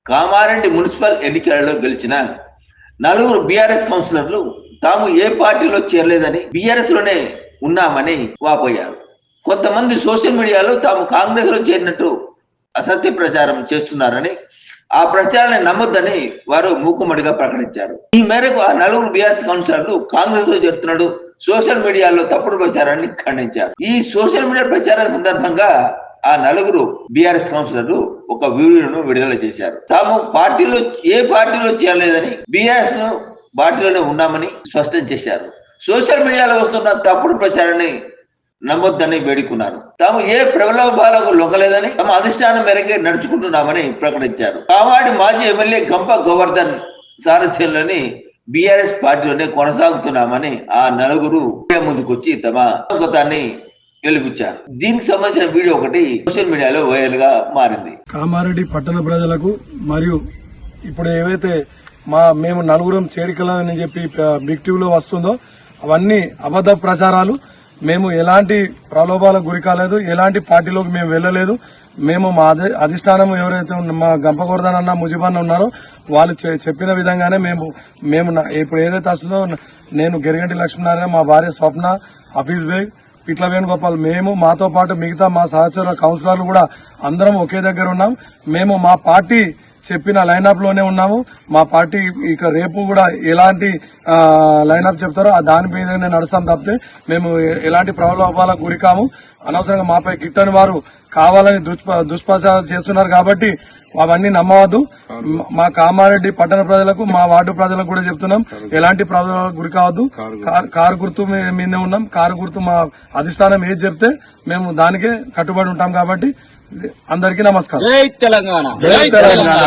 Kamareddy municipal ఎన్నికలలో గెలిచిన 4 BRS కౌన్సిలర్లు తాము ఏ పార్టీలో చేరలేదని బీఆర్ఎస్ లోనే ఉన్నామని వాపోయారు. కొంతమంది సోషల్ మీడియాలో తాము కాంగ్రెస్ లో చేరినట్టు అసత్య ప్రచారం చేస్తున్నారని, ఆ ప్రచారాన్ని నమ్మొద్దని వారు మూకుమ్మడిగా ప్రకటించారు. ఈ మేరకు ఆ 4 బీఆర్ఎస్ కౌన్సిలర్లు కాంగ్రెస్ లో చేరుతున్నట్టు సోషల్ మీడియాలో తప్పుడు ప్రచారాన్ని ఖండించారు. ఈ సోషల్ మీడియా ప్రచారం సందర్భంగా ఆ 4 బీఆర్ఎస్ కౌన్సిలర్లు ఒక వీడియోను విడుదల చేశారు. తాము ఏ పార్టీలో చేరలేదని, బీఆర్ఎస్ పార్టీలోనే ఉన్నామని స్పష్టం చేశారు. సోషల్ మీడియాలో వస్తున్న తప్పుడు ప్రచారాన్ని నమ్మొద్దని వేడుకున్నారు. తాము ఏ ప్రలోభాలకు లొంగలేదని, తమ అధిష్టానం మేరకే నడుచుకుంటున్నామని ప్రకటించారు. కామారెడ్డి మాజీ ఎమ్మెల్యే గంప గోవర్ధన్ సారథ్యంలోని బీఆర్ఎస్ పార్టీలోనే కొనసాగుతున్నామని ఆ 4 ముందుకొచ్చి తమ గతాన్ని వెలిపించారు. దీనికి సంబంధించిన వీడియో ఒకటి సోషల్ మీడియాలో వైరల్ గా మారింది. కామారెడ్డి పట్టణ ప్రజలకు మరియు ఇప్పుడు ఏవైతే మేము 4 చేరికలని చెప్పి బిగ్ టీవీలో వస్తుందో అవన్నీ అబద్ధ ప్రచారాలు. మేము ఎలాంటి ప్రలోభాలకు గురి కాలేదు, ఎలాంటి పార్టీలోకి మేము వెళ్లలేదు. మేము మా అధిష్టానం ఎవరైతే మా గంపగోర్ధన్ అన్న ముజిబన్న ఉన్నారో వాళ్ళు చెప్పిన విధంగానే మేము ఇప్పుడు ఏదైతే వస్తుందో నేను గెరిగంటి లక్ష్మీనారాయణ, మా భార్య స్వప్న, హఫీజ్ బేగ్, పిట్ల వేణుగోపాల్, మేము మాతో పాటు మిగతా మా సహచర కౌన్సిలర్లు కూడా అందరం ఒకే దగ్గర ఉన్నాం. మేము మా పార్టీ చెప్పిన లైనప్ లోనే ఉన్నాము. మా పార్టీ ఇక రేపు కూడా ఎలాంటి లైనప్ చెప్తారో దాని మీదనే నడుస్తాం తప్పితే మేము ఎలాంటి ప్రలోభాలకు గురికాము. అనవసరంగా మాపై గిట్టని వారు కావాలని దుష్ప్రచారం చేస్తున్నారు కాబట్టి అవన్నీ నమ్మవద్దు. మా కామారెడ్డి పట్టణ ప్రజలకు, మా వార్డు ప్రజలకు కూడా చెప్తున్నాం, ఎలాంటి ప్రలోభాలకు గురి కావద్దు. కారు గుర్తు మీదే ఉన్నాం. కారు గుర్తు మా అధిష్టానం ఏది చెప్తే మేము దానికే కట్టుబడి ఉంటాం కాబట్టి అందరికీ నమస్కారం. జై తెలంగాణ. జై తెలంగాణ.